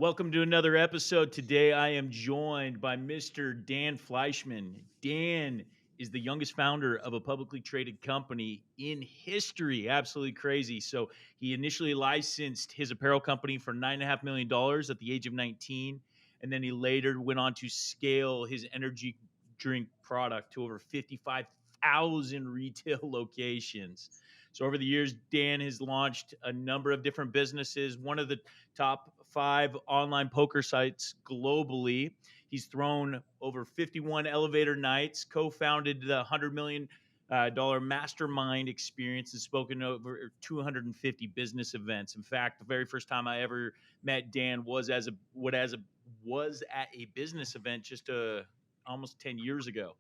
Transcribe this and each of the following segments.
Welcome to another episode. Today I am joined by Mr. Dan Fleyshman. Dan is the youngest founder of a publicly traded company in history. Absolutely crazy. So he initially licensed his apparel company for $9.5 million at the age of 19. And then he later went on to scale his energy drink product to over 55,000 retail locations. So over the years, Dan has launched a number of different businesses. One of the top 5 online poker sites globally. He's thrown over 51 elevator nights, co-founded the $100 million mastermind experience, and spoken over 250 business events. In fact, the very first time I ever met Dan was at a business event just almost 10 years ago.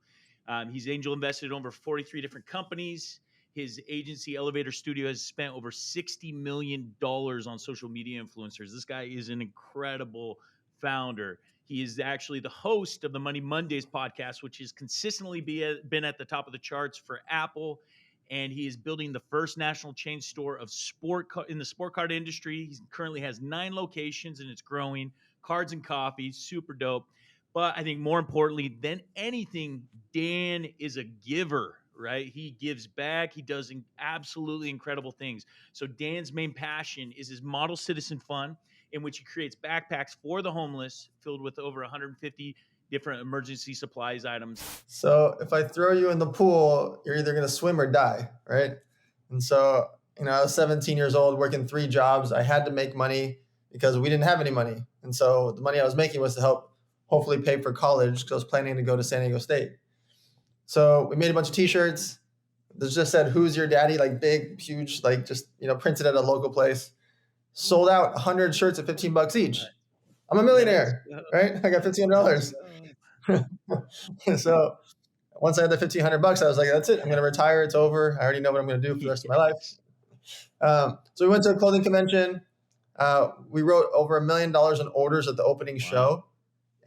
He's angel invested in over 43 different companies. His agency, Elevator Studio, has spent over $60 million on social media influencers. This guy is an incredible founder. He is actually the host of the Money Mondays podcast, which has consistently been at the top of the charts for Apple. And he is building the first national chain store of in the sport card industry. He currently has 9 locations and it's growing. Cards and coffee, super dope. But I think more importantly than anything, Dan is a giver. Right? He gives back. He does absolutely incredible things. So Dan's main passion is his model citizen fund, in which he creates backpacks for the homeless filled with over 150 different emergency supplies items. So if I throw you in the pool, you're either going to swim or die, right? And so, I was 17 years old working 3 jobs. I had to make money because we didn't have any money. And so the money I was making was to help hopefully pay for college because I was planning to go to San Diego State. So we made a bunch of t-shirts. This just said, "Who's your daddy?" Like big, huge, like just, printed at a local place. Sold out 100 shirts at $15 each. I'm a millionaire, right? I got $1,500. So once I had the $1,500, I was like, that's it. I'm going to retire. It's over. I already know what I'm going to do for the rest of my life. So we went to a clothing convention. We wrote over $1 million in orders at the opening show,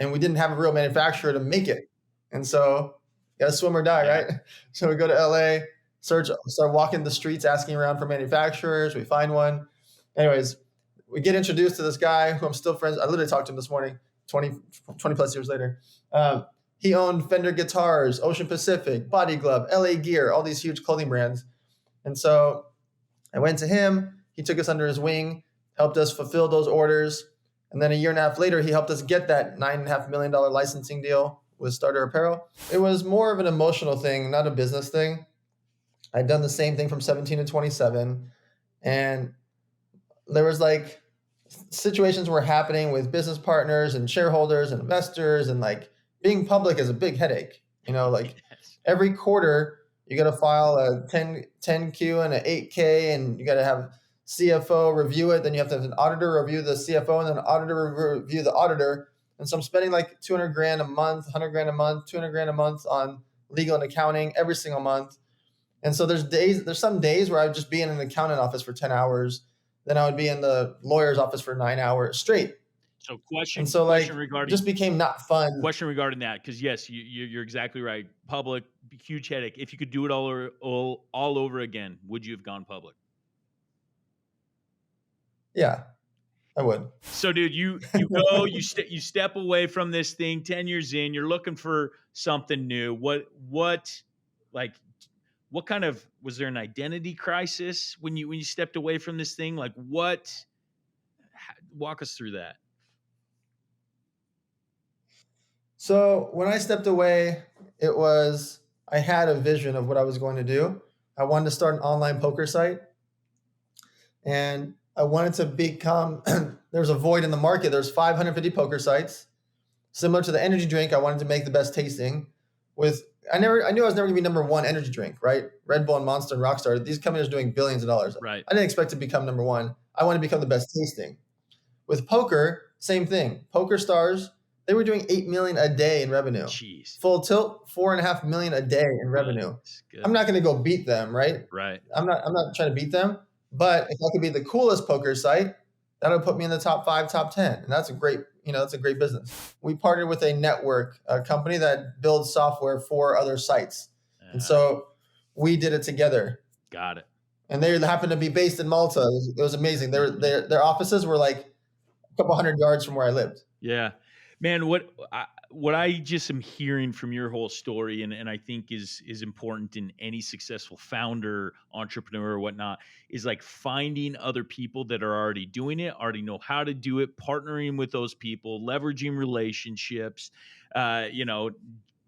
and we didn't have a real manufacturer to make it. And so got to swim or die, right? So we go to LA, start walking the streets, asking around for manufacturers. We find one. Anyways, we get introduced to this guy who I'm still friends. I literally talked to him this morning, 20 plus years later. He owned Fender guitars, Ocean Pacific, Body Glove, LA Gear, all these huge clothing brands. And so I went to him. He took us under his wing, helped us fulfill those orders. And then a year and a half later, he helped us get that $9.5 million licensing deal with Starter Apparel. It was more of an emotional thing, not a business thing. I'd done the same thing from 17 to 27. And there was like situations were happening with business partners and shareholders and investors, and like being public is a big headache. Every quarter you got to file a 10Q and an 8K, and you got to have CFO review it. Then you have to have an auditor review the CFO, and then an auditor review the auditor. And so I'm spending like $200,000 a month, $100,000 a month, $200,000 a month on legal and accounting every single month. And so there's some days where I would just be in an accountant office for 10 hours. Then I would be in the lawyer's office for 9 hours straight. So question regarding just became not fun. Question regarding that, because yes, you're exactly right. Public, huge headache. If you could do it all over again, would you have gone public? Yeah, I would. So, dude, you go, you step away from this thing. 10 years in, you're looking for something new. What kind of, was there an identity crisis when you stepped away from this thing? Like walk us through that. So when I stepped away, I had a vision of what I was going to do. I wanted to start an online poker site, and I wanted to become, there's a void in the market. There's 550 poker sites. Similar to the energy drink, I wanted to make the best tasting I knew I was never gonna be number 1 energy drink, right? Red Bull and Monster and Rockstar, these companies are doing billions of dollars. Right. I didn't expect to become number 1. I want to become the best tasting. With poker, same thing. Poker Stars, they were doing 8 million a day in revenue. Jeez. Full Tilt, 4.5 million a day in revenue. I'm not going to go beat them, right? Right. I'm not trying to beat them, but if I could be the coolest poker site, that'll put me in the top 5, top 10. And that's a great business. We partnered with a network, a company that builds software for other sites. And so we did it together. Got it. And they happened to be based in Malta. It was amazing. Their offices were like a couple hundred yards from where I lived. Yeah. Man, what I just am hearing from your whole story, and I think is important in any successful founder, entrepreneur, or whatnot, is like finding other people that are already doing it, already know how to do it, partnering with those people, leveraging relationships, you know,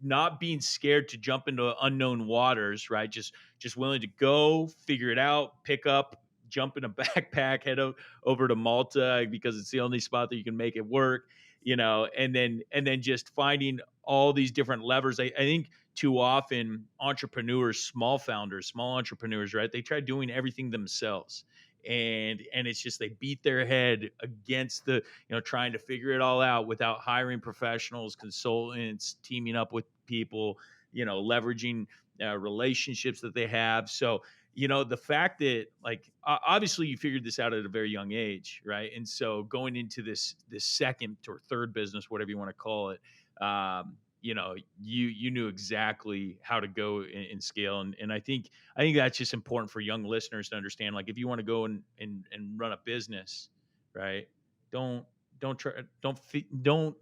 not being scared to jump into unknown waters, right? Just willing to go, figure it out, pick up, jump in a backpack, over to Malta because it's the only spot that you can make it work, and then just finding all these different levers. I think too often entrepreneurs, small entrepreneurs, right? They try doing everything themselves. And it's just they beat their head against trying to figure it all out without hiring professionals, consultants, teaming up with people, leveraging relationships that they have. So the fact that, like, obviously you figured this out at a very young age, right? And so going into this second or third business, whatever you want to call it, you knew exactly how to go and scale. And I think that's just important for young listeners to understand. Like, if you want to go and run a business, right? Don't try don't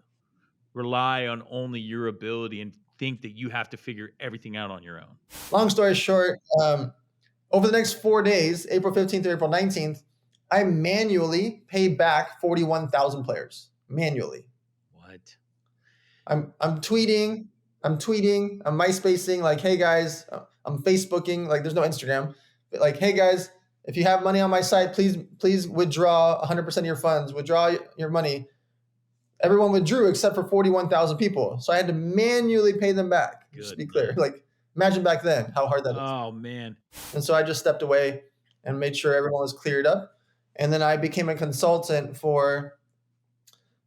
rely on only your ability and think that you have to figure everything out on your own. Long story short, over the next 4 days, April 15th to April 19th, I manually paid back 41,000 players. Manually. What? I'm tweeting, I'm MySpacing, like, hey guys, I'm Facebooking, like there's no Instagram, but like, hey guys, if you have money on my site, please withdraw 100% of your funds, withdraw your money. Everyone withdrew except for 41,000 people. So I had to manually pay them back. Just to be clear, Man. like, imagine back then how hard that is. Oh man. And so I just stepped away and made sure everyone was cleared up. And then I became a consultant for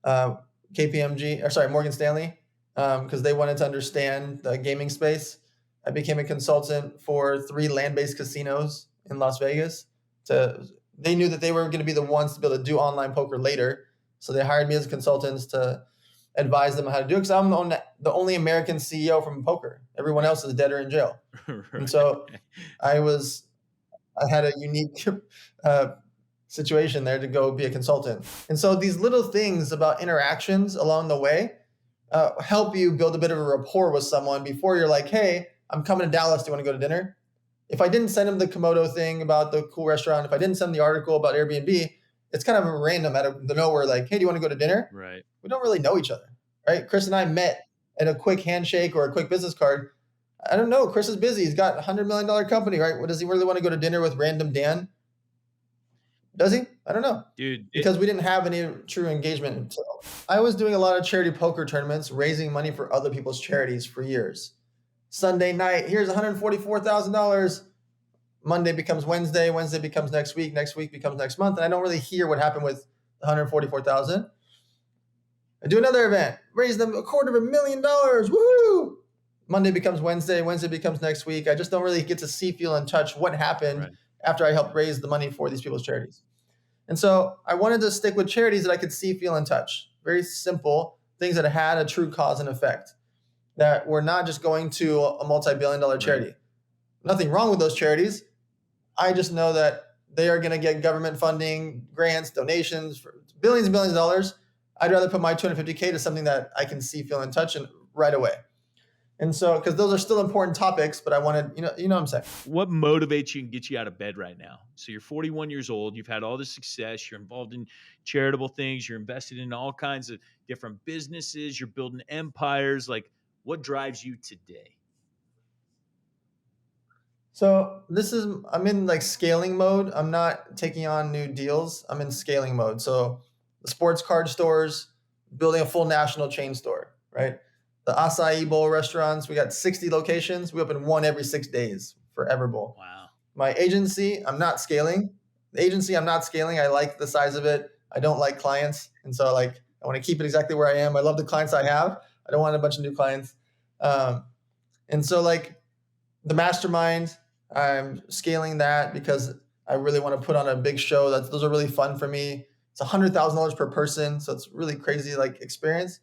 Morgan Stanley, because they wanted to understand the gaming space. I became a consultant for 3 land-based casinos in Las Vegas. They knew that they were going to be the ones to be able to do online poker later. So they hired me as consultants to advise them how to do it, because I'm the only American CEO from poker. Everyone else is dead or in jail. Right. And so I had a unique situation there to go be a consultant. And so these little things about interactions along the way help you build a bit of a rapport with someone before you're like, hey, I'm coming to Dallas. Do you want to go to dinner? If I didn't send him the Komodo thing about the cool restaurant, if I didn't send the article about Airbnb, it's kind of random out of the nowhere, like, hey, do you want to go to dinner? Right. We don't really know each other, right? Chris and I met at a quick handshake or a quick business card. I don't know. Chris is busy. He's got a $100 million company, right? What, does he really want to go to dinner with random Dan? Does he? I don't know. Dude. Because we didn't have any true engagement until I was doing a lot of charity poker tournaments, raising money for other people's charities for years. Sunday night, here's $144,000. Monday becomes Wednesday. Wednesday becomes next week. Next week becomes next month. And I don't really hear what happened with the $144,000. I do another event, raise them $250,000. Woohoo! Monday becomes Wednesday. Wednesday becomes next week. I just don't really get to see, feel, and touch what happened after I helped raise the money for these people's charities. And so I wanted to stick with charities that I could see, feel, and touch. Very simple things that had a true cause and effect, that were not just going to a multi-billion-dollar charity. Nothing wrong with those charities. I just know that they are going to get government funding, grants, donations for billions and billions of dollars. I'd rather put my $250K to something that I can see, feel, and touch right away. And so, because those are still important topics, but I wanted, you know what I'm saying? What motivates you and gets you out of bed right now? So you're 41 years old. You've had all this success. You're involved in charitable things. You're invested in all kinds of different businesses. You're building empires. Like, what drives you today? So I'm in like scaling mode. I'm not taking on new deals. I'm in scaling mode. So the sports card stores, building a full national chain store, right? The acai bowl restaurants, we got 60 locations. We open one every 6 days for Everbowl. Wow. My agency, I'm not scaling. I like the size of it. I don't like clients. And so I want to keep it exactly where I am. I love the clients I have. I don't want a bunch of new clients. And so the mastermind, I'm scaling that because I really want to put on a big show. Those are really fun for me. It's $100,000 per person. So it's really crazy experience.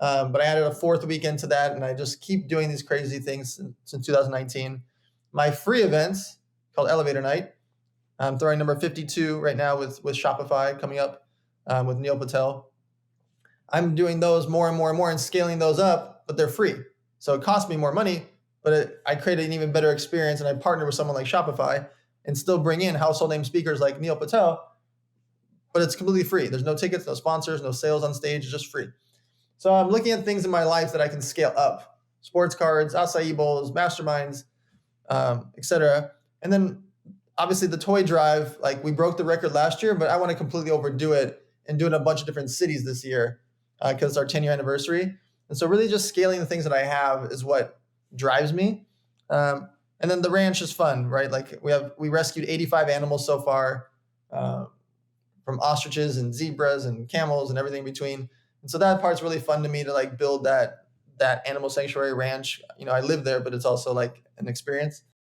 But I added a 4th weekend to that, and I just keep doing these crazy things since 2019. My free events called Elevator Night. I'm throwing number 52 right now with Shopify coming up. with Neil Patel. I'm doing those more and more and more and scaling those up, but they're free. So it costs me more money, but I create an even better experience, and I partner with someone like Shopify and still bring in household name speakers like Neil Patel, but it's completely free. There's no tickets, no sponsors, no sales on stage, it's just free. So I'm looking at things in my life that I can scale up: sports cards, acai bowls, masterminds, etc. And then obviously the toy drive, like we broke the record last year, but I want to completely overdo it and do it in a bunch of different cities this year because it's our 10-year anniversary. And so really just scaling the things that I have is what drives me. And then the ranch is fun, right? Like we rescued 85 animals so far, from ostriches and zebras and camels and everything in between. And so that part's really fun to me, to like build that animal sanctuary ranch. I live there, but it's also like an experience.